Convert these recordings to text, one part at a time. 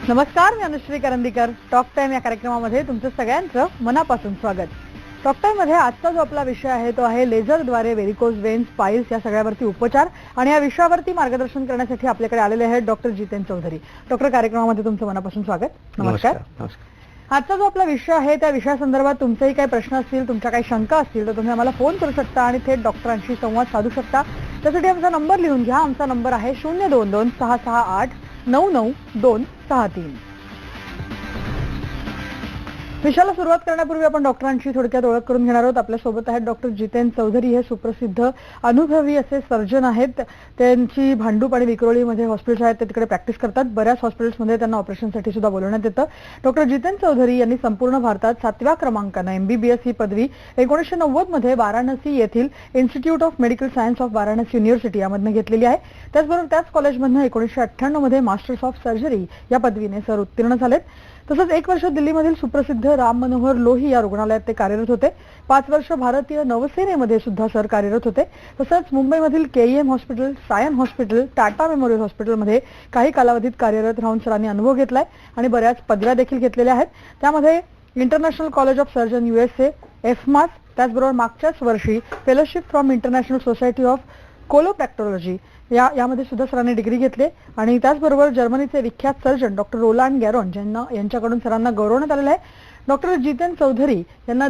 नमस्कार, मी Anushree Karandikar. Talk time या कार्यक्रमामध्ये तुमचं सगळ्यांचं मनापासून स्वागत. टॉक टाइम मध्ये आजचा जो आपला विषय आहे तो आहे लेझरद्वारे व्हेरिकोज वेन्स, पाईल्स या सगळ्यावरती उपचार. आणि या विषयावरती मार्गदर्शन करण्यासाठी आपल्याकडे आलेले आहेत डॉक्टर जितेन चौधरी. डॉक्टर, कार्यक्रमामध्ये तुमचं मनापासून स्वागत. नमस्कार. आजचा जो आपला विषय आहे त्या विषयासंदर्भात तुमचेही काही प्रश्न असतील, तुमच्या काही शंका असतील तर तुम्ही आम्हाला फोन करू शकता आणि थेट डॉक्टरांशी संवाद साधू शकता. त्यासाठी आमचा नंबर लिहून घ्या. आमचा नंबर आहे 022-668-99263. विषयाला सुरुवात करण्यापूर्वी आपण डॉक्टरांची थोडक्यात ओळख करून घेणार आहोत. आपल्यासोबत आहेत डॉक्टर जितेन चौधरी. हे सुप्रसिद्ध अनुभवी असे सर्जन आहेत. त्यांची भांडूप आणि विक्रोळीमध्ये हॉस्पिटल्स आहेत, ते तिकडे प्रॅक्टिस करतात. बऱ्याच हॉस्पिटल्समध्ये त्यांना ऑपरेशनसाठी सुद्धा बोलवण्यात येतं. डॉक्टर जितेन चौधरी यांनी संपूर्ण भारतात 7व्या क्रमांकाने MBBS ही पदवी 1990 मध्ये वाराणसी येथील institute of medical science of Varanasi university यामधून घेतलेली आहे. त्याचबरोबर त्याच कॉलेजमधून 1998 मध्ये मास्टर्स ऑफ सर्जरी या पदवीने सर उत्तीर्ण झालेत. तसंच 1 वर्ष दिल्लीमधील सुप्रसिद्ध राम मनोहर लोही या रुग्णालयात ते कार्यरत होते. 5 वर्ष भारतीय नौसेनेमध्ये सुद्धा सर कार्यरत होते. तसंच मुंबईमधील KEM hospital, Sion hospital, Tata memorial हॉस्पिटलमध्ये काही कालावधीत कार्यरत राहून सरांनी अनुभव घेतलाय आणि बऱ्याच पदव्या देखील घेतलेल्या आहेत. त्यामध्ये international college of surgeon USA, EFMAS, त्याचबरोबर मागच्याच वर्षी fellowship from international society of coloproctology यामध्ये सुद्धा सरांनी डिग्री घेतली. आणि त्याचबरोबर जर्मनीचे विख्यात सर्जन डॉक्टर रोलांड गॅरोन यांच्याकडून सरांना गौरवण्यात आलेलं आहे. डॉक्टर जितेन चौधरी यांना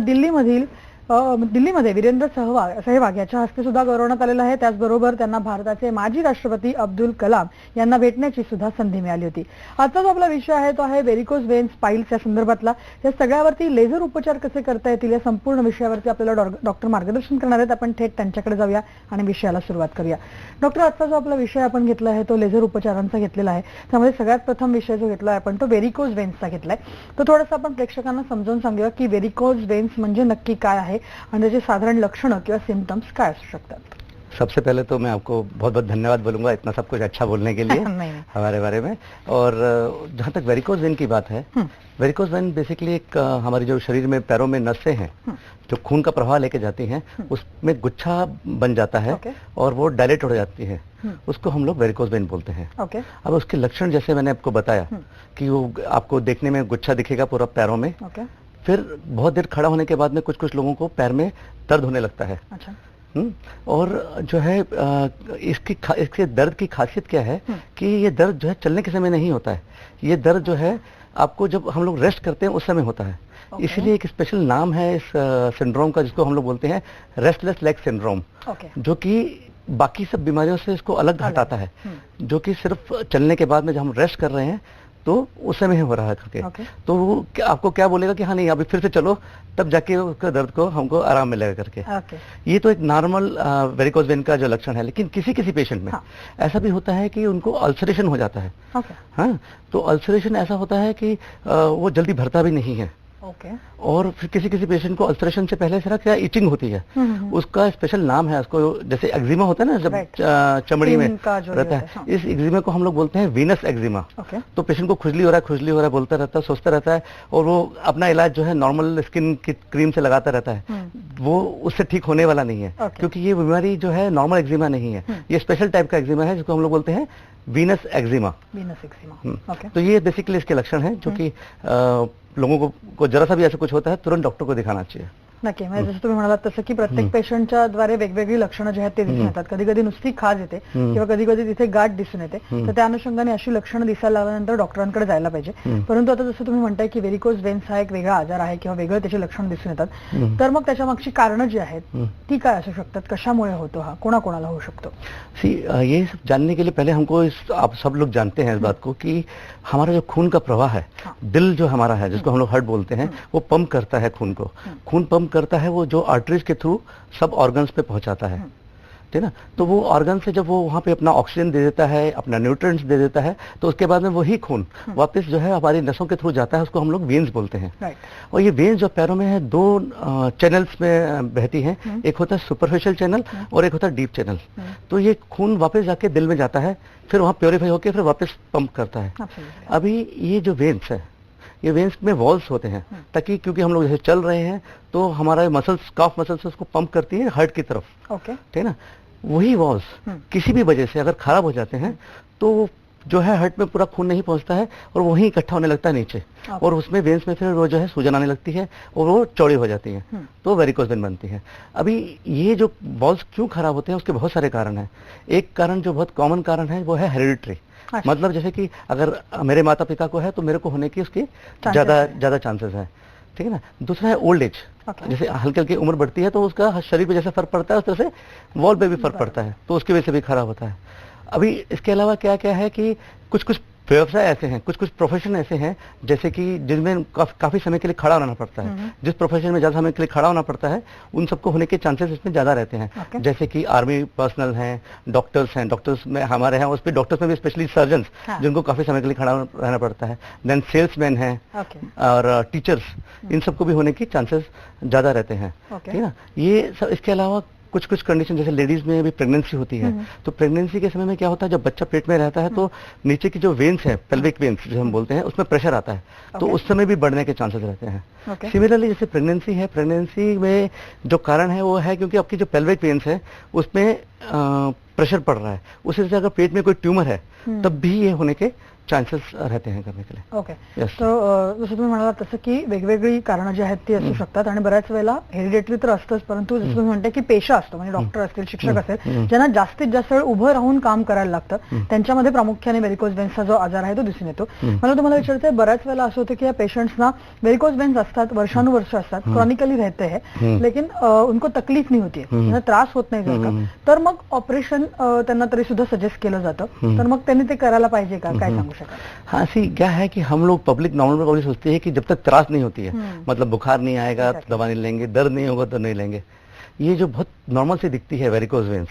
दिल्लीमध्ये वीरेंद्र सहवाग याच्या हस्ते सुद्धा गौरवण्यात आलेलं आहे. त्याचबरोबर त्यांना भारताचे माजी राष्ट्रपती अब्दुल कलाम यांना भेटण्याची सुद्धा संधी मिळाली होती. आजचा जो आपला विषय आहे तो आहे व्हेरिकोज वेन्स, पाईल्स या संदर्भातला. या सगळ्यावरती लेझर उपचार कसे करता येतील या संपूर्ण विषयावरती आपल्याला डॉक्टर मार्गदर्शन करणार आहेत. आपण थेट त्यांच्याकडे जाऊया आणि विषयाला सुरुवात करूया. डॉक्टर, आजचा जो आपला विषय आपण घेतला आहे तो लेझर उपचारांचा घेतलेला आहे. त्यामध्ये सगळ्यात प्रथम विषय जो घेतला आहे आपण तो व्हेरिकोज वेन्सचा घेतलाय. तो थोडासा आपण प्रेक्षकांना समजावून सांगूया की व्हेरिकोज वेन्स म्हणजे नक्की काय आहे आणि त्याचे साधारण लक्षणं किंवा सिम्पटम्स काय असू शकतात. सबसे पहले तो मैं आपको बहुत बहुत धन्यवाद बोलूंगा इतना सब कुछ अच्छा बोलने के लिए हमारे बारे में. और जहाँ तक वेरिकोज वेन की बात है, वेरिकोज वेन बेसिकली एक हमारे जो शरीर में पैरों में नसें हैं जो खून का प्रवाह लेके जाती हैं उसमें गुच्छा बन जाता है और वो डायलेट हो जाती है, उसको हम लोग वेरिकोज वेन बोलते हैं. अब उसके लक्षण जैसे मैंने आपको बताया कि वो आपको देखने में गुच्छा दिखेगा पूरा पैरों में. फिर बहुत देर खड़ा होने के बाद में कुछ लोगों को पैर में दर्द होने लगता है. अच्छा. और जो है इसके दर्द की खासियत क्या है कि ये दर्द जो है चलने के समय नहीं होता है. ये दर्द जो है आपको जब हम लोग रेस्ट करते हैं उस समय होता है. इसलिए एक स्पेशल नाम है इस सिंड्रोम का जिसको हम लोग बोलते हैं रेस्टलेस लेग सिंड्रोम, जो कि बाकी सब बीमारियों से इसको अलग हटाता है. जो कि सिर्फ चलने के बाद में जब हम रेस्ट कर रहे हैं तो उस समय हो रहा है करके. तो वो आपको क्या बोलेगा कि हाँ नहीं अभी फिर से चलो, तब जाके उसका दर्द को हमको आराम मिलेगा करके. ये तो एक नॉर्मल वेरिकोज वेन का जो लक्षण है. लेकिन किसी पेशेंट में ऐसा भी होता है कि उनको अल्सरेशन हो जाता है. हाँ, तो अल्सरेशन ऐसा होता है कि वो जल्दी भरता भी नहीं है. और फिर किसी पेशेंट को अल्सरेशन से पहले सिर्फ क्या इचिंग होती है, उसका स्पेशल नाम है. उसको जैसे एक्जिमा होता है ना जब चमड़ी में रहता है, इस एक्जिमा को हम लोग बोलते हैं वीनस एक्जिमा. तो पेशेंट को खुजली हो रहा है बोलता रहता है, सोचता रहता है और वो अपना इलाज जो है नॉर्मल स्किन की क्रीम से लगाता रहता है. वो उससे ठीक होने वाला नहीं है क्योंकि ये बीमारी जो है नॉर्मल एक्जिमा नहीं है. ये स्पेशल टाइप का एक्जिमा है जिसको हम लोग बोलते हैं वीनस एक्जिमा. तो ये बेसिकली इसके लक्षण हैं जो कि लोगों को जरा सा भी ऐसा कुछ होता है तुरंत डॉक्टर को दिखाना चाहिए. नक्की. म्हणजे जसं तुम्ही म्हणालात तसं की प्रत्येक पेशंटच्या द्वारे वेगवेगळी लक्षणं जी आहेत ते दिसून येतात. कधी कधी नुसती खाज येते किंवा कधी कधी तिथे गाठ दिसून येते. तर त्या अनुषंगाने अशी लक्षणं दिसायला लागल्यानंतर डॉक्टरांकडे जायला पाहिजे. परंतु आता जसं तुम्ही म्हणताय की व्हेरिकोज वेन्स हा एक वेगळा आजार आहे किंवा वेगळे त्याची लक्षणं दिसून येतात, तर मग त्याच्या मागची कारणं जी आहेत ती काय असू शकतात, कशामुळे होतो हा, कोणाकोणाला होऊ शकतो. ये सब जानने के लिए पहले हमको आप सब लोग जानते हैं इस बात को कि हमारा जो खून का प्रवाह है, दिल जो हमारा है जिसको हम लोग हार्ट बोलते हैं, वो पंप करता है खून को. खून पंप करता है वो जो आर्टरीज के थ्रू सब ऑर्गन्स पे पहुंचाता है. ठीक ना. तो वो ऑर्गन से जब वो वहाँ पे अपना ऑक्सीजन दे देता है, अपना न्यूट्रिएंट्स दे देता है, तो उसके बाद में वही खून वापस जो है हमारी नसों के थ्रू जाता है. उसको हम लोग वेन्स बोलते हैं. और ये वेन्स जो पैरों में है 2 चैनल्स में बहती हैं. एक होता है सुपरफिशियल चैनल और एक होता है डीप चैनल. तो ये खून वापस जाके दिल में जाता है, फिर वहाँ प्योरीफाई होकर फिर वापस पंप करता है. अभी ये जो वेन्स है ये वेन्स में वॉल्स होते हैं ताकि क्योंकि हम लोग जैसे चल रहे हैं तो हमारा मसल्स, काफ मसल्स उसको पंप करती है हार्ट की तरफ. ठीक है ना. वही वॉल्स किसी भी वजह से अगर खराब हो जाते हैं तो जो है हार्ट में पूरा खून नहीं पहुंचता है और वहीं इकट्ठा होने लगता है नीचे, और उसमें वेन्स में फिर वो जो है सूजन आने लगती है और वो चौड़ी हो जाती है, तो वेरिकोज वेन बनती है। अभी ये जो बॉल्स क्यों खराब होते हैं उसके बहुत सारे कारण हैं। एक कारण जो बहुत कॉमन कारण है वो है हेरिडिटरी। मतलब जैसे कि अगर मेरे माता पिता को है तो मेरे को होने की उसकी ज्यादा चांसेस है, ठीक है ना। दूसरा है ओल्ड एज, जैसे हल्की हल्की उम्र बढ़ती है तो उसका शरीर पे जैसे फर्क पड़ता है उस तरह से वॉल पे भी फर्क पड़ता है, तो उसकी वजह से भी खराब होता है। अभी इसके अलावा क्या क्या है कि कुछ कुछ व्यवसाय ऐसे हैं, कुछ कुछ प्रोफेशन ऐसे हैं जैसे कि जिनमें काफी समय के लिए खड़ा रहना पड़ता है। जिस प्रोफेशन में ज्यादा समय के लिए खड़ा होना पड़ता है उन सबको होने के चांसेस इसमें ज्यादा रहते हैं। जैसे कि आर्मी पर्सनल हैं, डॉक्टर्स हैं, डॉक्टर्स में हमारे हैं, उस पर डॉक्टर्स में भी स्पेशली सर्जन जिनको काफी समय के लिए खड़ा रहना पड़ता है। देन सेल्समैन हैं और टीचर्स, इन सबको भी होने के चांसेस ज्यादा रहते हैं, ठीक है ना। ये सब, इसके अलावा कुछ कुछ कंडीशन जैसे लेडीज में भी प्रेगनेंसी होती है, तो प्रेगनेंसी के समय में क्या होता है, जब बच्चा पेट में रहता है तो नीचे की जो वेन्स है, पेल्विक वेन्स जो हम बोलते हैं, उसमें प्रेशर आता है, तो उस समय भी बढ़ने के चांसेस रहते हैं। सिमिलरली जैसे प्रेगनेंसी है, प्रेगनेंसी में जो कारण है वो है क्योंकि आपकी जो पेल्विक वेन्स है उसमें प्रेशर पड़ रहा है, उसी से अगर पेट में कोई ट्यूमर है तब भी ये होने के चान्सेस रहते हैं करने के लिए. ओके. तर जसं तुम्ही म्हणालात तसं की वेगवेगळी कारणं जी आहेत ती असू शकतात आणि बऱ्याच वेळेला हेरिडेटरी तर असतंच, परंतु जसं तुम्ही म्हणताय की पेशा असतो म्हणजे डॉक्टर असतील, शिक्षक असेल, ज्यांना जास्तीत जास्त वेळ उभं राहून काम करायला लागतं, त्यांच्यामध्ये प्रामुख्याने व्हेरिकोज वेन्सचा जो आजार आहे तो दिसून येतो. मला तुम्हाला विचारायचं आहे, बऱ्याच वेळेला असं होतं की या पेशंट्सना व्हेरिकोज वेन्स असतात, वर्षानुवर्ष असतात, क्रॉनिकली रहते हैं, लेकिन उनको तकलीफ नहीं होती है, त्यांना त्रास होत नाही जर का, तर मग ऑपरेशन त्यांना तरी सुद्धा सजेस्ट केलं जातं, तर मग त्यांनी ते करायला पाहिजे का, काय सांगू शकाल? हाँ सी, क्या है कि हम लोग पब्लिक नॉर्मल पब्लिक सोचते हैं कि जब तक त्रास नहीं होती है, मतलब बुखार नहीं आएगा तो दवा नहीं लेंगे, दर्द नहीं होगा तो नहीं लेंगे, ये जो बहुत नॉर्मल से दिखती है वेरिकोज वेन्स,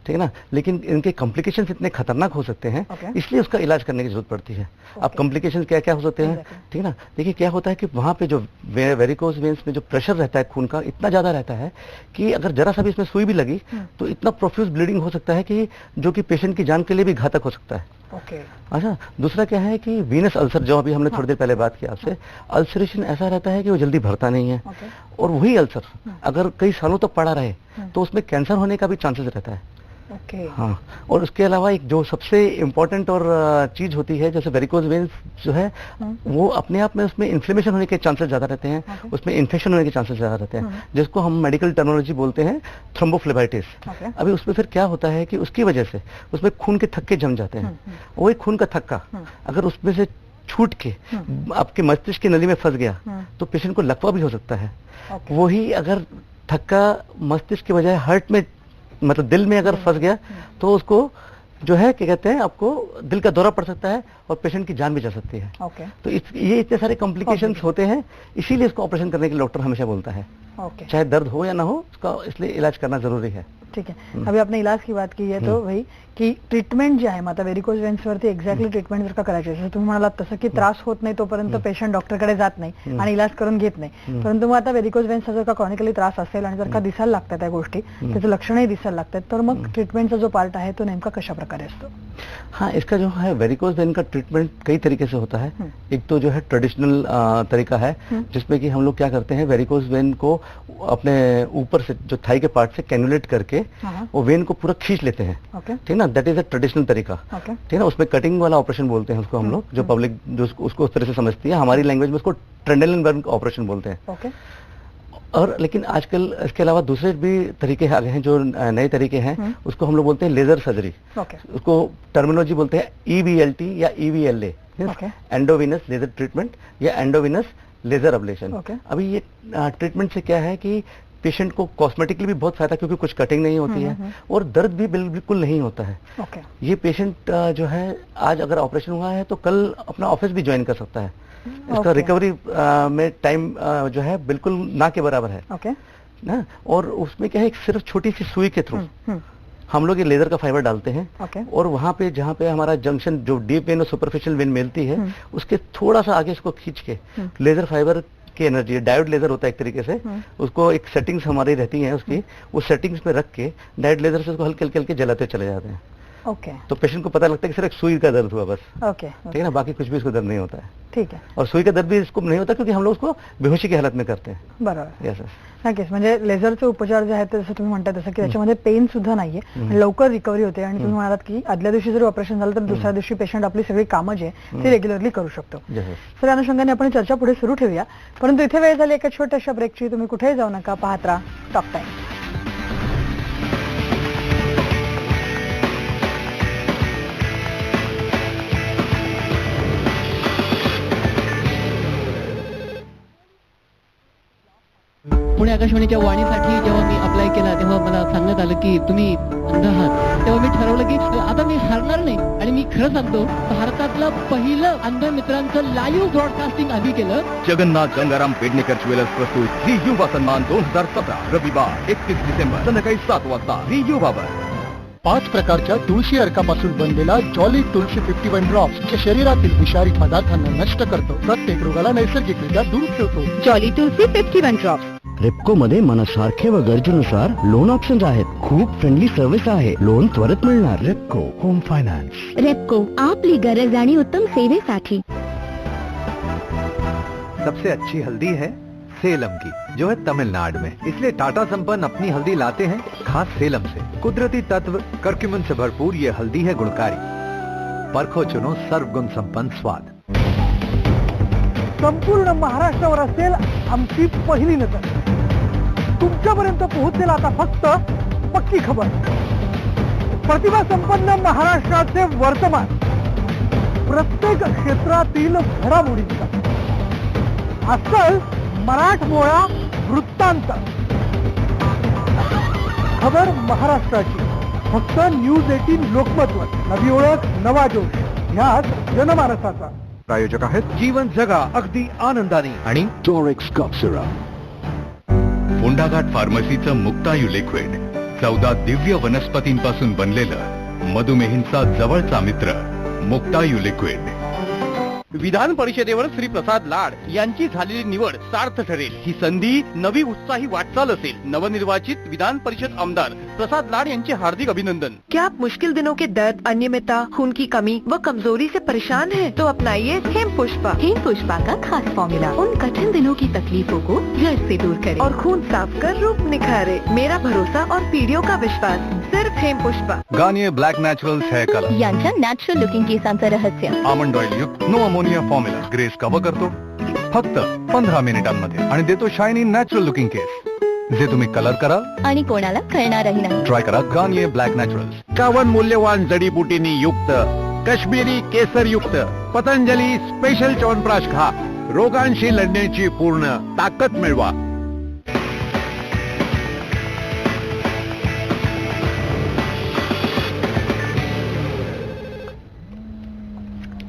ठीक है ना, लेकिन इनके कॉम्प्लिकेशंस इतने खतरनाक हो सकते हैं, इसलिए उसका इलाज करने की जरूरत पड़ती है. अब कॉम्प्लिकेशंस क्या क्या हो सकते हैं, ठीक है ना. देखिए क्या होता है कि वहाँ पे जो वेरिकोज वेन्स में जो प्रेशर रहता है खून का इतना ज्यादा रहता है कि अगर जरा सा भी इसमें सुई भी लगी तो इतना प्रोफ्यूज ब्लीडिंग हो सकता है कि जो कि पेशेंट की जान के लिए भी घातक हो सकता है. अच्छा, दूसरा क्या है कि वीनस अल्सर, जो अभी हमने थोड़ी देर पहले बात की आपसे, अल्सरेशन ऐसा रहता है कि वो जल्दी भरता नहीं है, और वही अल्सर अगर कई सालों तक पड़ा रहे तो उसमें कैंसर होने का भी चांसेस रहता है. हाँ, और उसके अलावा एक जो सबसे इम्पोर्टेंट और चीज होती है, जैसे वेरिकोज वेन्स जो है वो अपने आप में उसमें इन्फ्लेमेशन होने के चांसेस ज्यादा रहते हैं, उसमें इन्फेक्शन होने के चांसेस ज्यादा रहते हैं, जिसको हम मेडिकल टर्मिनोलॉजी बोलते हैं थ्रोम्बोफ्लेबाइटिस. अभी उसमें फिर क्या होता है कि उसकी वजह से उसमें खून के थक्के जम जाते हैं, वही खून का थक्का अगर उसमें से छूट के आपके मस्तिष्क की नली में फंस गया तो पेशेंट को लकवा भी हो सकता है. वही अगर थक्का मस्तिष्क के बजाय हार्ट में, मतलब दिल में अगर फंस गया तो उसको जो है क्या कहते हैं, आपको दिल का दौरा पड़ सकता है और पेशेंट की जान भी जा सकती है. तो ये इतने सारे कॉम्प्लिकेशंस होते हैं, इसीलिए इसको ऑपरेशन करने के लिए डॉक्टर हमेशा बोलता है. चाहे दर्द हो या ना हो, उसका इसलिए इलाज करना जरूरी है. ठीक है. अभी आपने इलाज की बात की है तो वही की ट्रीटमेंट जे आहे, मग आता वेरिकोज वेन्स वरती एक्झॅक्टली ट्रीटमेंट जर का करायची असेल, तुम्ही म्हणालात तसं की त्रास होत नाही तोपर्यंत पेशंट डॉक्टरकडे जात नाही आणि इलाज करून घेत नाही, परंतु मग आता वेरिकोज वेन्सचा जर का क्रॉनिकली त्रास असेल आणि जर का दिसायला लागतात त्या गोष्टी, त्याचे लक्षणही दिसायला लागतात, तर मग ट्रीटमेंटचा जो पार्ट आहे तो नेमका कशा प्रकारे असतो? हाँ, इसका जो है वेरिकोज वेन का ट्रीटमेंट कई तरीके से होता है. एक तो जो है ट्रेडिशनल तरीका है जिसमें कि हम लोग क्या करते हैं, वेरिकोज वेन को अपने ऊपर से जो थाई के पार्ट से कैनुलेट करके वो वेन को पूरा खींच लेते हैं, ठीक ना. दैट इज अ ट्रेडिशनल तरीका, ठीक ना. उसमें कटिंग वाला ऑपरेशन बोलते हैं उसको हम लोग, जो पब्लिक जो उसको उस तरह से समझती है, हमारी लैंग्वेज में उसको ट्रेंडेलनबर्ग ऑपरेशन बोलते हैं. और लेकिन आजकल इसके अलावा दूसरे भी तरीके आ गए हैं, जो नए तरीके हैं, उसको हम लोग बोलते हैं लेजर सर्जरी. उसको टर्मिनोलॉजी बोलते हैं EVLT या EVLA, एंडोविनस लेजर ट्रीटमेंट या एंडोविनस लेजर अब्लेशन. अभी ये ट्रीटमेंट से क्या है कि पेशेंट को कॉस्मेटिकली भी बहुत फायदा, क्योंकि कुछ कटिंग नहीं होती है और दर्द भी बिल्कुल नहीं होता है. ये पेशेंट जो है आज अगर ऑपरेशन हुआ है तो कल अपना ऑफिस भी ज्वाइन कर सकता है. इसका रिकवरी में टाइम जो है बिल्कुल ना के बराबर है ना. और उसमें क्या है, सिर्फ छोटी सी सुई के थ्रू हम लोग ये लेजर का फाइबर डालते हैं और वहाँ पे जहाँ पे हमारा जंक्शन जो डीप वेन और सुपरफिशियल वेन मिलती है उसके थोड़ा सा आगे इसको खींच के लेजर फाइबर की एनर्जी, डायोड लेजर होता है एक तरीके से, उसको एक सेटिंग्स हमारी रहती हैं उसकी, वो सेटिंग्स पे रख के डायोड लेजर से उसको हल्के हल्के जलाते चले जाते हैं. ओके तो पेशेंट को पता लगता है कि सिर्फ एक सुई का दर्द हुआ बस, ओके ठीक है ना, बाकी कुछ भी इसको दर्द नहीं होता है। ठीक आहे. और सुई का दर्द भी इसको नहीं होता क्योंकि हम लोग उसको बेहोशी की हालत में करते हैं. बरोबर. यस. नक्कीच. म्हणजे लेझरचे उपचार जे आहेत ते जसं तुम्ही म्हणता तसं की त्याच्यामध्ये पेन सुद्धा नाहीये आणि लवकर रिकव्हरी होते आणि तुम्ही म्हणालात की आदल्या दिवशी जर ऑपरेशन झालं तर दुसऱ्या दिवशी पेशंट आपली सगळी कामं जे ती रेग्युलरली करू शकतो. तर या अनुषंगाने आपण चर्चा पुढे सुरू ठेवूया, परंतु इथे वेळ झाली एका छोट्याशा ब्रेकची. तुम्ही कुठेही जाऊ नका, पाहत राहा टॉक टाइम. पुणे आकाशवाणीच्या वाणीसाठी जेव्हा मी अप्लाय केला तेव्हा मला सांगण्यात आलं की तुम्ही अंध आहात. तेव्हा मी ठरवलं की आता मी हरणार नाही आणि मी खरं सांगतो भारतातलं पहिलं अंध मित्रांचं लाईव्ह ब्रॉडकास्टिंग आम्ही केलं. जगन्नाथ गंगाराम पेडणेकर ज्वेलर्स प्रस्तुत झी युवा सन्मान 2017 रविवार 31 डिसेंबर संध्याकाळी 7 वाजता झी युवावर. 5 प्रकारच्या तुळशी अर्कापासून बनलेला जॉली तुळशी 51 ड्रॉप्स जे शरीरातील विषारी पदार्थांना नष्ट करतो, प्रत्येक रोगाला नैसर्गिकरित्या दूर ठेवतो. जॉली तुलसी 51 ड्रॉप्स. रेपको मध्ये मनासारखे व गरजेनुसार लोन ऑप्शन्स आहेत. खूप फ्रेंडली सर्व्हिस आहे. लोन त्वरित मिळणार. Repco home finance. रेपको आपली गरज आणि उत्तम सेवेसाठी. सबसे अच्छी हल्दी है सेलम की, जो है तमिलनाडु में. इसलिए टाटा संपन्न अपनी हल्दी लाते हैं खास सेलम से. कुदरती तत्व कर्क्यूमिन से भरपूर ये हल्दी है गुणकारी. परखो चुनो सर्वगुण संपन्न स्वाद. संपूर्ण महाराष्ट्रावर असेल आमची पहिली नजर. तुमच्यापर्यंत पोहोचेल आता फक्त पक्की खबर. प्रतिभा संपन्न महाराष्ट्राचे वर्तमान, प्रत्येक क्षेत्रातील घडामोडींचा अस्सल मराठमोळा वृत्तांत. खबर महाराष्ट्राची फक्त न्यूज 18 लोकमतवर. नवी ओळख, नवा जोश, ह्याच जनमानसाचा. प्रायोजक आहेत जीवन जगा अगदी आनंदाने आणि टोरेक्स कफ सिरप. फोंडाघाट फार्मसीचं मुक्तायू लिक्विड 14 दिव्य वनस्पतींपासून बनलेलं मधुमेहींचा जवळचा मित्र मुक्तायू लिक्विड. विधान परिषदेवर श्री प्रसाद लाड यांची झालेली निवड सार्थ ठरेल. ही संधी नवी उत्साही वाटचाल असेल. नवनिर्वाचित विधान परिषद आमदार प्रसाद लाड यांचे हार्दिक अभिनंदन. क्या आप मुश्किल दिनों के दर्द, अनियमितता, खून की कमी व कमजोरी से परेशान हैं? तो अपनाइए हेम पुष्पा. हेम पुष्पा का खास फॉर्मूला उन कठिन दिनों की तकलीफों को जड़ से दूर करे और खून साफ कर रूप निखारे. मेरा भरोसा और पीढ़ियों का विश्वास सिर्फ Hem Pushpa. Garnier black naturals hair colour यांच्या नॅचरल लुकिंग केसांचं रहस्य. आमंड ऑइल युक्त no ammonia formula greys cover करतो फक्त 15 मिनिटांमध्ये आणि देतो शायनी नॅचरल लुकिंग केस जे तुम्ही कलर कराल आणि कोणाला कळणारही नाही. ट्राय करा गार्नियर ब्लॅक नॅचरल्स. 51 मूल्यवान जडीबुटींनी युक्त काश्मीरी केसर युक्त पतंजली स्पेशल च्यवनप्राश खा. रोगांशी लढण्याची पूर्ण ताकद मिळवा.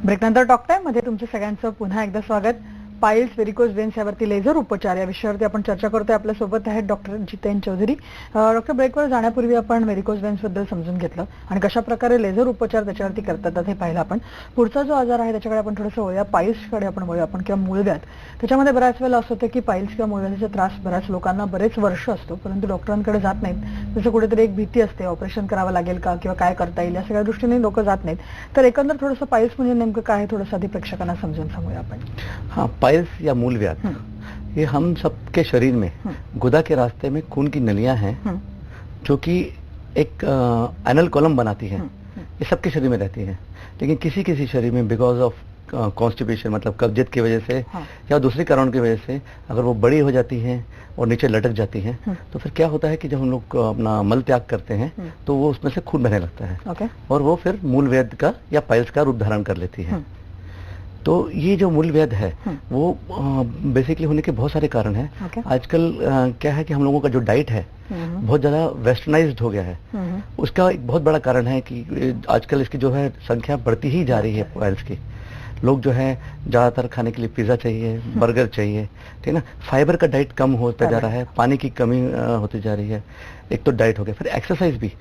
ब्रेकनंतर टॉक टाइम मध्ये तुमचं सगळ्यांचं पुन्हा एकदा स्वागत. पाइल्स, व्हेरिकोज वेन्स यावरती लेझर उपचार या विषयावरती आपण चर्चा करतोय. आपल्यासोबत आहेत डॉक्टर जितेन चौधरी. डॉक्टर, ब्रेकवर जाण्यापूर्वी आपण व्हेरिकोज वेन्स बद्दल समजून घेतलं आणि कशा प्रकारे लेझर उपचार त्याच्यावरती करतात हे पाहिलं आपण. पुढचा जो आजार आहे त्याच्याकडे आपण थोडंसं वळूया. पाइल्सकडे आपण वळूया आपण, किंवा मूळव्याध. त्याच्यामध्ये बऱ्याच वेळेला असं होतं की पाइल्स किंवा मूळव्याधाचा त्रास बऱ्याच लोकांना बरेच वर्ष असतो, परंतु डॉक्टरांकडे जात नाहीत. जसं कुठेतरी एक भीती असते, ऑपरेशन करावं लागेल का किंवा काय करता येईल, या सगळ्या दृष्टीने लोक जात नाहीत. तर एकंदर थोडंसं पाइल्स म्हणजे नेमकं काय, थोडंसं आधी प्रेक्षकांना समजून सांगूया आपण. हाँ, पाइल्स या मूलव्याध ये हम सबके शरीर में गुदा के रास्ते में खून की नलियां हैं जो कि एक एनल कॉलम बनाती हैं. ये सबके शरीर में रहती हैं, लेकिन किसी किसी शरीर में बिकॉज ऑफ कॉन्स्टिपेशन मतलब कब्जियत की वजह से या दूसरे कारण की वजह से अगर वो बड़ी हो जाती हैं और नीचे लटक जाती हैं तो फिर क्या होता है कि जब हम लोग अपना मल त्याग करते हैं तो वो उसमें से खून बहने लगता है और वो फिर मूलव्याध का या पाइल्स का रूप धारण कर लेती है. तो ये जो मूलव्याध है वो बेसिकली होने के बहुत सारे कारण हैं. आजकल क्या है कि हम लोगों का जो डाइट है बहुत ज्यादा वेस्टर्नाइज्ड हो गया है. उसका एक बहुत बड़ा कारण है कि आजकल इसकी जो है संख्या बढ़ती ही जा रही है पाइल्स की. लोग जो है ज़्यादातर खाने के लिए पिज़्ज़ा चाहिए, बर्गर चाहिए, ठीक है ना। फाइबर का डाइट कम होता जा रहा है, पानी की कमी होती जा रही है। एक तो डाइट हो गया, फिर एक्सरसाइज भी।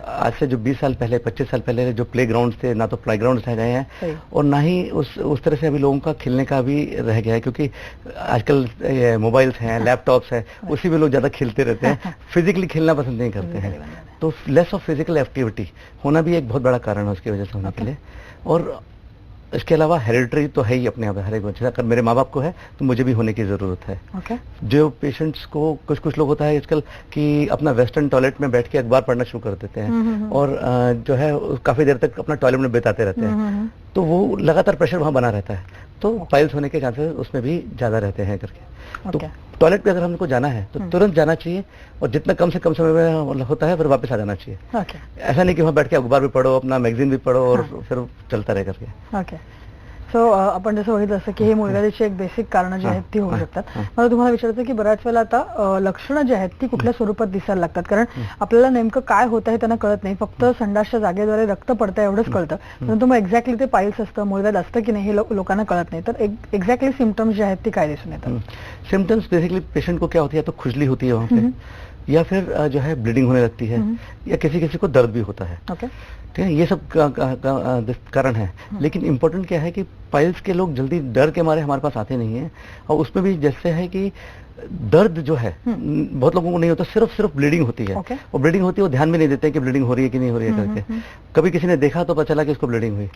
आज से जो 20 साल पहले 25 साल पहले जो प्ले ग्राउंड थे, ना तो प्ले ग्राउंड रह गए हैं और ना ही उस तरह से अभी लोगों का खेलने का भी रह गया है, क्योंकि आजकल मोबाइल्स हैं, लैपटॉप्स हैं, उसी में लोग ज़्यादा खेलते रहते हैं, फिजिकली खेलना पसंद नहीं करते हैं। तो लेस ऑफ फिजिकल एक्टिविटी होना भी एक बहुत बड़ा कारण है उसकी वजह से होने के लिए। और इसके अलावा हेरिडिटरी तो है ही अपने आप, हर एक बच्चे, अगर मेरे माँ बाप को है तो मुझे भी होने की जरूरत है। जो पेशेंट्स को कुछ लोग होता है आजकल कि अपना वेस्टर्न टॉयलेट में बैठ के अखबार पढ़ना शुरू कर देते हैं और जो है काफी देर तक अपना टॉयलेट में बिताते रहते हैं, तो वो लगातार प्रेशर वहां बना रहता है, तो पाइल्स होने के चांसेस उसमें भी ज्यादा रहते हैं करके। तो टॉयलेट पे अगर हमको जाना है तो तुरंत जाना चाहिए और जितना कम से कम समय में होता है फिर वापस आ जाना चाहिए। ऐसा नहीं कि वहाँ बैठ के अखबार भी पढ़ो, अपना मैगजीन भी पढ़ो और फिर चलता रहे करके। सो आपण जसं बघितलं असं की हे मुलगाची एक बेसिक कारणं जी आहेत ती होऊ शकतात. मला तुम्हाला विचारायचं की बऱ्याच वेळेला आता लक्षणं जी आहेत ती कुठल्या स्वरूपात दिसायला लागतात, कारण आपल्याला नेमकं काय होत आहे त्यांना कळत नाही, फक्त संडासच्या जागेद्वारे रक्त पडतं एवढंच कळतं, परंतु मग एक्झॅक्टली ते पाइल्स असतं, मुलगात असतं की नाही हे लोकांना कळत नाही. तर एक्झॅक्टली सिम्टम्स जे आहेत ती काय दिसून येतात? सिम्टम्स बेसिकली पेशेंट को क्या होती है, तो खुजली होती है वहाँ पे, या फिर जो है ब्लीडिंग होने लगती है, या किसी को दर्द भी होता है। ठीक है, ये सब कारण है। लेकिन इम्पोर्टेंट क्या है कि पाइल्स के लोग जल्दी डर के मारे हमारे पास आते नहीं है, और उसमें भी जैसे है कि दर्द जो है बहुत लोगों को नहीं होता, सिर्फ ब्लीडिंग होती है। और ब्लीडिंग होती है, वो ध्यान भी नहीं देते कि ब्लीडिंग हो रही है कि नहीं हो रही है करके। कभी किसी ने देखा तो पता चला कि इसको ब्लीडिंग हुई।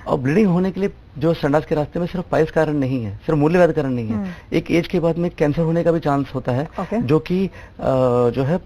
और ब्लीडिंग होने के लिए जो संडास के रास्ते में सिर्फ पाइल्स कारण नहीं है, सिर्फ मूल्यवाद कारण नहीं है, एक एज के बाद में कैंसर होने का भी चांस होता है, जो कि जो है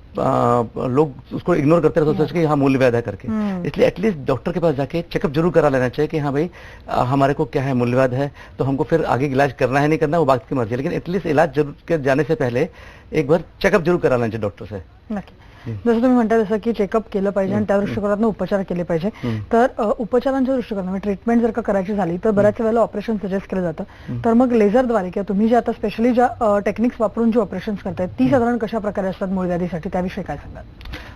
लोग उसको इग्नोर करते रहते, सोचते कि हाँ मूल्यवाद है करके। इसलिए एटलीस्ट डॉक्टर के पास जाके चेकअप जरूर करा लेना चाहिए कि हाँ भाई हमारे को क्या है, मूल्यवाद है, तो हमको फिर आगे इलाज करना है नहीं करना वो बात की मर्जी है, लेकिन एटलीस्ट इलाज जरूर जाने से पहले एक बार चेकअप जरूर करा लेना चाहिए डॉक्टर से। नक्की. जसं तुम्ही म्हणता तसं की चेकअप केलं पाहिजे आणि त्या दृष्टिकोनातून उपचार केले पाहिजे. तर उपचारांच्या दृष्टिकोनातून ट्रीटमेंट जर का करायची झाली तर बऱ्याच वेळेला ऑपरेशन सजेस्ट केलं जातं, तर मग लेझरद्वारे किंवा तुम्ही जे आता स्पेशली ज्या टेक्निक्स वापरून जे ऑपरेशन करतायत ती साधारण कशा प्रकारे असतात मूलव्याधीसाठी, त्याविषयी काय सांगाल?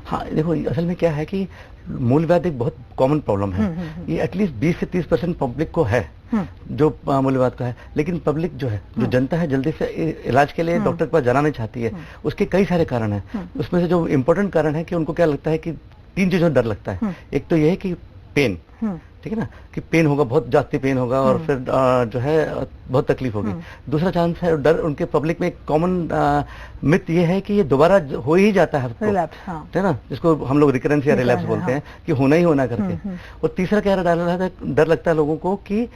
हाँ देखो, असल में क्या है कि मूलव्याध एक बहुत कॉमन प्रॉब्लम है, ये एटलीस्ट 20 से 30% पब्लिक को है जो मूलव्याध का है, लेकिन पब्लिक जो है, जो जनता है, जल्दी से इलाज के लिए डॉक्टर के पास जाना नहीं चाहती है। उसके कई सारे कारण हैं, उसमें से जो इम्पोर्टेंट कारण है कि उनको क्या लगता है कि 3 चीजों डर लगता है। एक तो ये है कि पेन, ठीक है ना, कि पेन होगा, बहुत जास्ती पेन होगा और फिर जो है बहुत तकलीफ होगी। दूसरा चांस है डर, उनके पब्लिक में एक कॉमन मिथ ये है कि ये दोबारा हो ही जाता है, है ना, जिसको हम लोग रिकरेंस या रिलैप्स बोलते हैं, कि होना ही होना करके। और तीसरा क्या डर लगता है लोगों को कि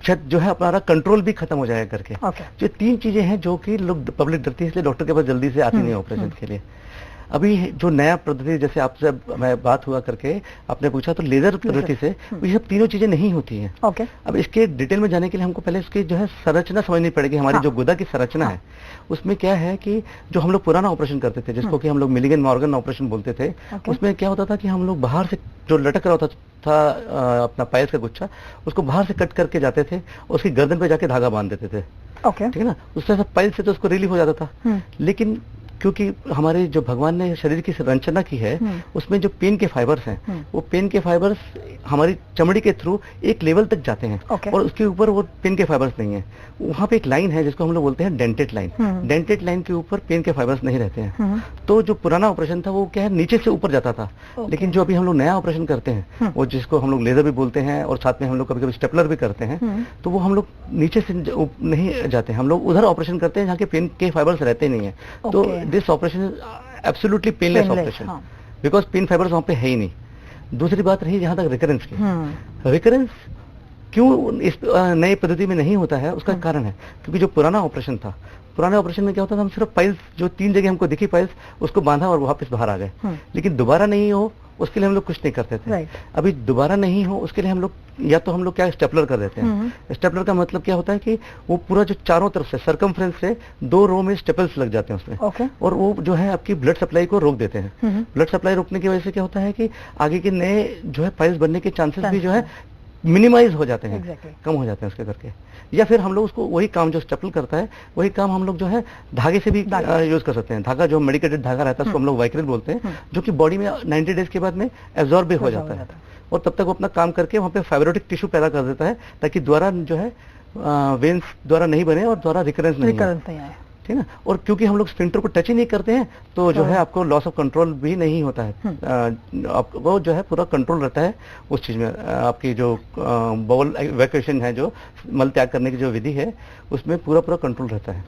शायद जो है हमारा कंट्रोल भी खत्म हो जाएगा करके। जो 3 चीजें हैं जो कि लोग पब्लिक डरती है, इसलिए डॉक्टर के पास जल्दी से आती नहीं ऑपरेशन के लिए। अभी जो नया पद्धति, जैसे आपसे मैं बात हुआ करके आपने पूछा, तो लेजर पद्धति से ये सब तीनों चीजें नहीं होती हैं। अब इसके डिटेल में जाने के लिए हमको पहले उसकी जो है संरचना समझनी पड़ेगी। हमारी जो गुदा की संरचना है उसमें क्या है कि जो हम लोग पुराना ऑपरेशन करते थे, जिसको कि हम लोग मिलिगन मॉर्गन ऑपरेशन बोलते थे, उसमें क्या होता था कि हम लोग बाहर से जो लटक रहा था अपना पाइल्स का गुच्छा, उसको बाहर से कट करके जाते थे, उसकी गर्दन पे जाके धागा बांध देते थे, ठीक है ना, उससे पाइल्स से तो उसको रिलीफ हो जाता था। लेकिन क्योंकि हमारे जो भगवान ने शरीर की संरचना की है, उसमें जो पेन के फाइबर्स हैं, वो पेन के फाइबर्स हमारी चमड़ी के थ्रू एक लेवल तक जाते हैं, और उसके ऊपर वो पेन के फाइबर्स नहीं है। वहाँ पे एक लाइन है जिसको हम लोग बोलते हैं डेंटेड लाइन। डेंटेड लाइन के ऊपर पेन के फाइबर्स नहीं रहते हैं। तो जो पुराना ऑपरेशन था वो क्या है, नीचे से ऊपर जाता था। लेकिन जो अभी हम लोग नया ऑपरेशन करते हैं, वो जिसको हम लोग लेजर भी बोलते हैं और साथ में हम लोग कभी कभी स्टेपलर भी करते हैं, तो वो हम लोग नीचे से नहीं जाते, हम लोग उधर ऑपरेशन करते हैं जहाँ के पेन के फाइबर्स रहते नहीं है। तो this operation is absolutely painless operation, because pain fibres वहाँ पे है ही नहीं। दूसरी बात रही जहाँ तक रिकरेंस की, रिकरेंस क्यों इस नई पद्धति में नहीं होता है, उसका कारण है क्योंकि जो पुराना ऑपरेशन था, पुराने ऑपरेशन में क्या होता था, हम सिर्फ पाइल्स जो 3 जगह हमको दिखी पाइल्स, उसको बांधा और वापस बाहर आ गए। लेकिन दोबारा नहीं हो उसके लिए हम लोग कुछ नहीं करते थे। अभी दोबारा नहीं हो उसके लिए हम लोग या तो हम लोग क्या स्टेपलर कर देते हैं। स्टेपलर का मतलब क्या होता है कि वो पूरा जो चारों तरफ से सर्कमफ्रेंस से 2 रो में स्टेपल्स लग जाते हैं उसमें, और वो जो है आपकी ब्लड सप्लाई को रोक देते हैं। ब्लड सप्लाई रोकने की वजह से क्या होता है कि आगे के नए जो है पाइल्स बनने के चांसेस भी जो है मिनिमाइज हो जाते हैं, कम हो जाते हैं उसके करके। या फिर हम लोग उसको वही काम जो स्टेपल करता है, वही काम हम लोग जो है धागे से भी यूज कर सकते हैं। धागा जो मेडिकेटेड धागा रहता है उसको हम लोग वाइक्रिल बोलते हैं, जो कि बॉडी में 90 डेज के बाद में एब्जॉर्ब भी हो जाता है। और तब तक वो अपना काम करके वहाँ पे फाइब्रोटिक टिश्यू पैदा कर देता है, ताकि द्वारा जो है वेन्स द्वारा नहीं बने और द्वारा रिकरेंस नहीं आए, ठीक है ना। और क्योंकि हम लोग स्फिंक्टर को टच ही नहीं करते हैं, तो जो है आपको लॉस ऑफ कंट्रोल भी नहीं होता है, आपको जो है पूरा कंट्रोल रहता है उस चीज में। आपकी जो बाउल इवैक्यूएशन है, जो मल त्याग करने की जो विधि है, उसमें पूरा कंट्रोल रहता है।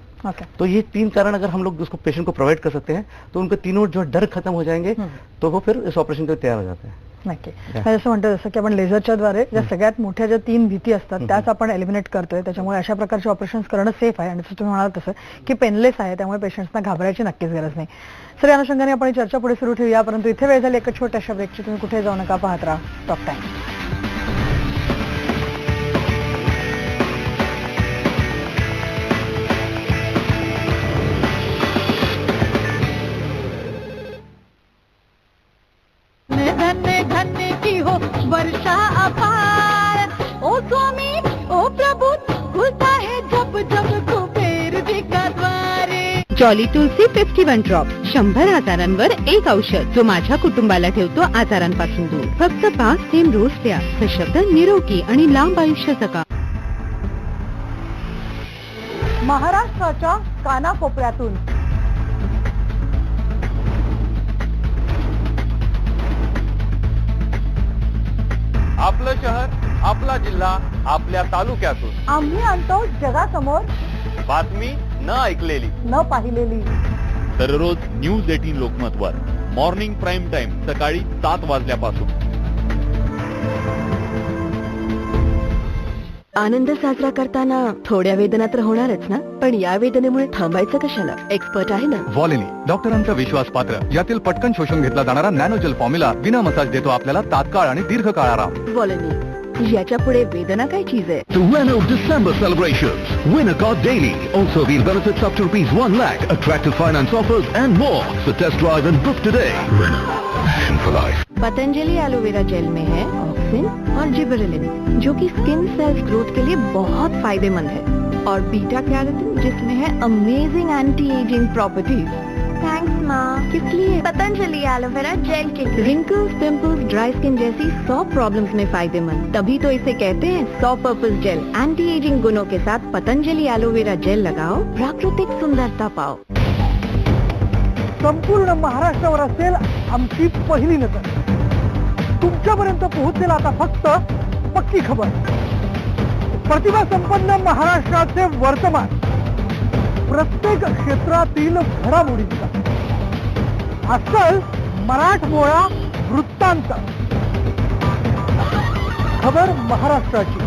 तो ये 3 कारण अगर हम लोग उसको पेशेंट को प्रोवाइड कर सकते हैं, तो उनके तीनों जो डर खत्म हो जाएंगे, तो वो फिर इस ऑपरेशन के लिए तैयार हो जाते हैं। नक्की. जसं म्हणतो, जसं की आपण लेझरच्या द्वारे ज्या सगळ्यात मोठ्या ज्या 3 भीती असतात त्याच आपण एलिमिनेट करतोय, त्याच्यामुळे अशा प्रकारचे ऑपरेशन्स करणं सेफ आहे. आणि जसं तुम्ही म्हणाल तसं की पेनलेस आहे, त्यामुळे पेशंट्सना घाबरायची नक्कीच गरज नाही. सर, या अनुषंगाने आपण चर्चा पुढे सुरू ठेवूया, परंतु इथे वेळ झाली एका छोट्याशा ब्रेकची. तुम्ही कुठे जाऊ नका, पाहत राहा टॉक टाइम. वर्षा अपार, ओ स्वामी ओ प्रभु, खुलता है जब जब कुबेर जी का द्वारे. जॉली तुलसी 51 ड्रॉप, 100 आजारांवर एक औषध, जो माझ्या कुटुंबाला ठेवतो आजारांपासून दूर. फक्त 5 थेंब रोज प्या, सशक्त, निरोगी आणि लांब आयुष्य जगा. महाराष्ट्राच्या कानाकोपऱ्यातून आपलं शहर, आपला जिल्हा, आपल्या तालुक्यातून आम्ही आणतो जगासमोर बातमी न ऐकलेली, न पाहिलेली. दररोज न्यूज 18 लोकमतवर मॉर्निंग प्राईम टाइम सकाळी 7 वाजल्यापासून. आनंद साजरा करताना थोड्या वेदना तर होणारच ना, पण या वेदनेमुळे थांबायचं कशाला? एक्सपर्ट आहे ना वॉलिनी, डॉक्टरांचा विश्वास पात्र, यातील पटकन शोषून घेतला जाणारा नॅनोजेल फॉर्म्युला विना मसाज देतो आपल्याला तात्काळ आणि दीर्घकाळ आराम. वॉलनी, याच्या पुढे वेदना काय चीज आहे? The Renault December celebrations. Win a car daily. Also these benefits up to ₹1 lakh. Attractive finance offers and more. So test drive and book today. Renault, passion for life. Patanjali aloe vera gel में है auxin और gibberellin, जो कि skin cells growth के लिए बहुत फायदेमंद है, और बीटा कैरोटीन, जिसमें है amazing anti ageing properties. Thanks माँ. किस लिए? पतंजलि एलोवेरा जेल के लिए. रिंकल्स, पिंपल्स, ड्राई स्किन जैसी 100 प्रॉब्लम्स में फायदेमंद, तभी तो इसे कहते हैं 100 पर्पस जेल. एंटी एजिंग गुणों के साथ पतंजलि एलोवेरा जेल लगाओ, प्राकृतिक सुंदरता पाओ. संपूर्ण महाराष्ट्रावर असेल आमची पहिली नजर. तुमच्यापर्यंत पोहोचेल आता फक्त पक्की खबर. प्रतिभा संपन्न महाराष्ट्राचे वर्तमान, प्रत्येक क्षेत्रातील घडामोडींचा अस्सल मराठमोळा वृत्तांत. खबर महाराष्ट्राची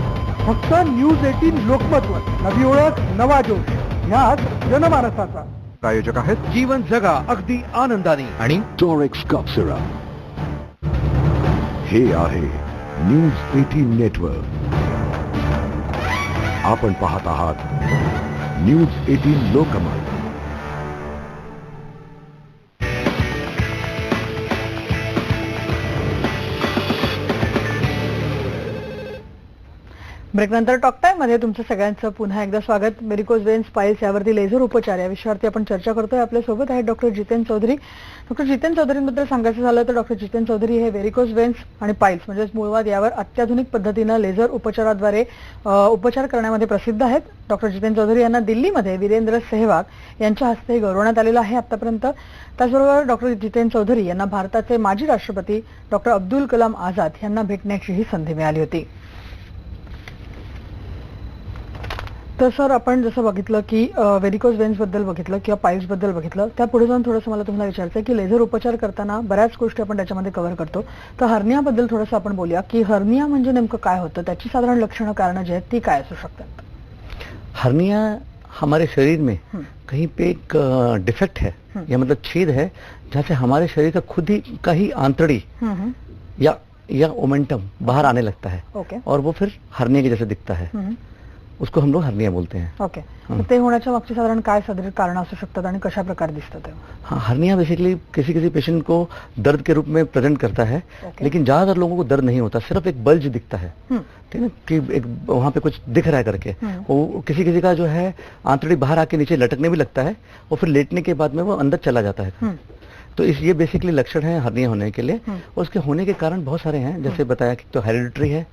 फक्त न्यूज 18 लोकमतवर. नवी ओळख, नवा जोश, ह्याच जनमानसाचा. प्रायोजक आहेत जीवन जगा अगदी आनंदाने आणि Torix Cough Syrup. हे आहे न्यूज 18 नेटवर्क. आपण पाहत आहात न्यूज 18 लोकमत. ब्रेकनंतर टॉक टाइम मध्ये तुमचं सगळ्यांचं पुन्हा एकदा स्वागत. व्हेरिकोज वेन्स, पाईल्स यावरती लेझर उपचार या विषयावरती आपण चर्चा करतोय. आपल्यासोबत आहेत डॉक्टर जितेंद्र चौधरी. डॉक्टर जितेंद्र चौधरींबद्दल सांगायचं झालं तर डॉक्टर जितेंद्र चौधरी हे व्हेरिकोज वेन्स आणि पाईल्स म्हणजेच मूळवाद यावर अत्याधुनिक पद्धतीनं लेझर उपचाराद्वारे उपचार करण्यामध्ये प्रसिद्ध आहेत. डॉक्टर जितेंद्र चौधरी यांना दिल्लीमध्ये वीरेंद्र सेहवाग यांच्या हस्ते गौरवण्यात आलेलं आहे आतापर्यंत. त्याचबरोबर डॉक्टर जितेंद्र चौधरी यांना भारताचे माजी राष्ट्रपती डॉक्टर अब्दुल कलाम आझाद यांना भेटण्याचीही संधी मिळाली होती. तर सर, आपण जसं बघितलं की व्हेरिकोज वेन्स बद्दल बघितलं किंवा पाईल्स बद्दल बघितलं, त्या पुढे जाऊन थोडंसं मला तुम्हाला विचारायचं आहे की लेझर उपचार करताना बऱ्याच गोष्टी आपण त्याच्यामध्ये कव्हर करतो. तर हर्नियाबद्दल थोडंसं आपण बोलूया की हर्निया म्हणजे नेमकं काय होतं, त्याची साधारण लक्षणं, कारणं जी आहेत ती काय असू शकतात. हर्निया हमारे शरीर में कहीं पे एक डिफेक्ट है, या मतलब छेद है, जहाँ से हमारे शरीर का खुद ही का ही आंतड़ी या ओमेंटम बाहर आने लगता है. ओके. और वो फिर हर्निया के जैसे दिखता है. उसको हम लोग हर्निया बोलते हैं. ओके. ते होण्याच्या मागची साधारण काय साधारण कारण असू शकतात आणि कशा प्रकारे दिसतात? हाँ, हर्निया बेसिकली किसी पेशेंट को दर्द के रूप में प्रेजेंट करता है. लेकिन ज्यादातर लोगों को दर्द नहीं होता, सिर्फ एक बल्ज दिखता है, ठीक है, कि एक वहाँ पे कुछ दिख रहा है करके. वो किसी का जो है आंतड़ी बाहर आके नीचे लटकने भी लगता है और फिर लेटने के बाद में वो अंदर चला जाता है. तो ये बेसिकली लक्षण है हर्निया होने के लिए। और उसके होने के कारण बहुत सारे हैं, जैसे बताया कि तो हेरिडिटरी है,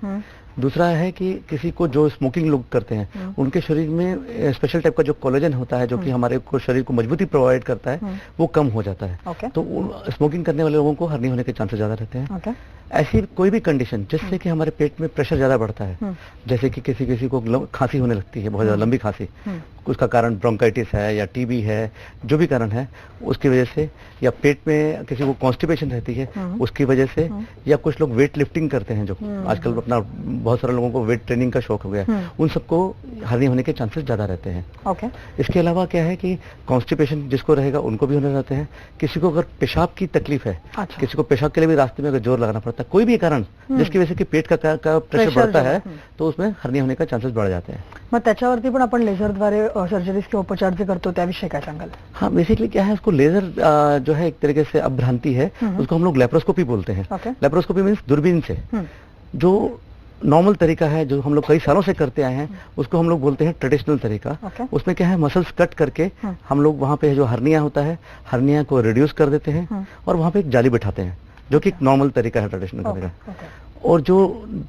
दूसरा है कि किसी को जो स्मोकिंग लोग करते हैं उनके शरीर में स्पेशल टाइप का जो कोलेजन होता है जो कि हमारे को शरीर को मजबूती प्रोवाइड करता है वो कम हो जाता है। तो स्मोकिंग करने वाले लोगों को हर्निया होने के चांसेस ज्यादा रहते हैं। ऐसी कोई भी कंडीशन जिससे कि हमारे पेट में प्रेशर ज्यादा बढ़ता है, जैसे कि किसी को खांसी होने लगती है, बहुत ज्यादा लंबी खांसी, उसका कारण ब्रोंकाइटिस है या टीबी है, जो भी कारण है उसकी वजह से, या पेट में किसी को कॉन्स्टिपेशन रहती है उसकी वजह से, या कुछ लोग वेट लिफ्टिंग करते हैं जो आजकल अपना बहुत सारे लोगों को वेट ट्रेनिंग का शौक हो गया, उन सबको हर्निया होने के चांसेस ज्यादा रहते हैं। इसके अलावा क्या है कि कॉन्स्टिपेशन जिसको रहेगा उनको भी होने रहते हैं। किसी को अगर पेशाब की तकलीफ है, किसी को पेशाब के लिए भी रास्ते में अगर जोर लगाना पड़ता है, कोई भी कारण जिसकी वजह से कि पेट का प्रेशर बढ़ता है, तो उसमें हर्निया होने का चांसेस बढ़ जाते हैं। मग त्याच्यावरती पण आपण लेझरद्वारे सर्जरीज के उपचार जे करतो त्याविषयी काय सांगाल? हाँ, बेसिकली क्या है, उसको लेजर जो है एक तरीके से अभ्रांति है, उसको हम लोग लेप्रोस्कोपी बोलते हैं। लेप्रोस्कोपी मीन्स दूरबीन से जो नॉर्मल तरीका है जो हम लोग कई सालों से करते आए हैं उसको हम लोग बोलते हैं ट्रेडिशनल तरीका। उसमें क्या है, मसल्स कट करके हम लोग वहाँ पे जो हर्निया होता है, हर्निया को रिड्यूस कर देते हैं और वहाँ पे एक जाली बिठाते हैं, जो कि एक नॉर्मल तरीका है, ट्रेडिशनल तरीका। और जो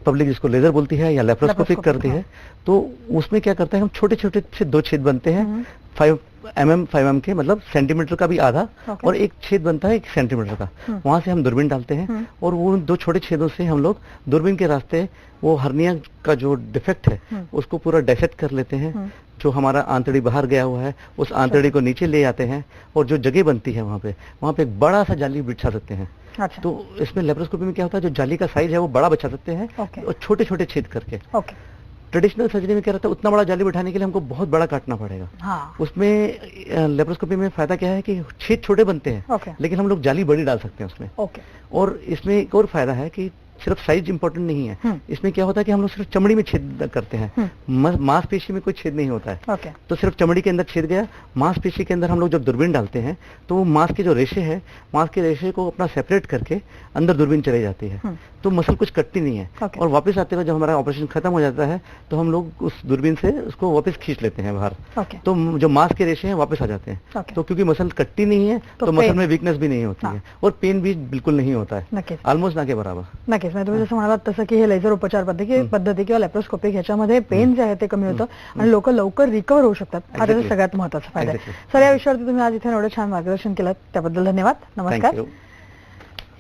पब्लिक जिसको लेजर बोलती है या लेप्रोस्कोपिक करती है, तो उसमें क्या करते हैं, हम छोटे छोटे से 2 छेद बनते हैं 5 mm के, मतलब सेंटीमीटर का भी आधा, और एक छेद बनता है 1 सेंटीमीटर का, वहां से हम दूरबीन डालते हैं और वो 2 छोटे छेदों से हम लोग दूरबीन के रास्ते वो हर्निया का जो डिफेक्ट है उसको पूरा डायसेक्ट कर लेते हैं। जो हमारा आंतड़ी बाहर गया हुआ है उस आंतड़ी को नीचे ले आते हैं और जो जगह बनती है वहाँ पे एक बड़ा सा जाली बिछा सकते हैं। तो इसमें लेप्रोस्कोपी में क्या होता है, जो जाली का साइज है वो बड़ा बिछा सकते हैं और छोटे छोटे छेद करके। ट्रेडिशनल सर्जरी में क्या रहता है, उतना बड़ा जाली बिठाने के लिए हमको बहुत बड़ा काटना पड़ेगा। उसमें लेप्रोस्कोपी में फायदा क्या है कि छेद छोटे बनते हैं, लेकिन हम लोग जाली बड़ी डाल सकते हैं उसमें। और इसमें एक और फायदा है कि सिर्फ साइज इंपॉर्टेंट नहीं है, इसमें क्या होता है कि हम लोग सिर्फ चमड़ी में छेद करते हैं, मांसपेशी में कोई छेद नहीं होता है। तो सिर्फ चमड़ी के अंदर छेद गया, मांसपेशी के अंदर हम लोग जब दूरबीन डालते हैं तो वो मांस के जो रेशे है, मांस के रेशे को अपना सेपरेट करके अंदर दूरबीन चली जाती है, तो मसल कुछ कटती नहीं है। और वापस आते हुए जब हमारा ऑपरेशन खत्म हो जाता है तो हम लोग उस दूरबीन से उसको वापस खींच लेते हैं बाहर, तो जो मांस के रेशे हैं वापस आ जाते हैं। तो क्योंकि मसल कटती नहीं है तो मसल में वीकनेस भी नहीं होती है और पेन भी बिल्कुल नहीं होता है, ऑलमोस्ट ना के बराबर। नक्कीच, तुम्ही जसं म्हणालात तसं की हे लेझर उपचार पद्धती किंवा लॅप्रोस्कोपिक ह्याच्यामध्ये पेन जे आहे ते कमी होतं आणि लोक लवकर रिकव्हर होऊ शकतात, हा त्याचा सगळ्यात महत्त्वाचा फायदा आहे। सर, या विषयावरती तुम्ही आज इथे एवढं छान मार्गदर्शन केलं त्याबद्दल धन्यवाद, नमस्कार।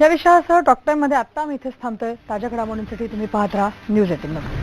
या विषयासह टॉक टाइम मध्ये आता आम्ही इथेच थांबतोय। ताज्या घडामोडींसाठी तुम्ही पाहत राहा न्यूज 18।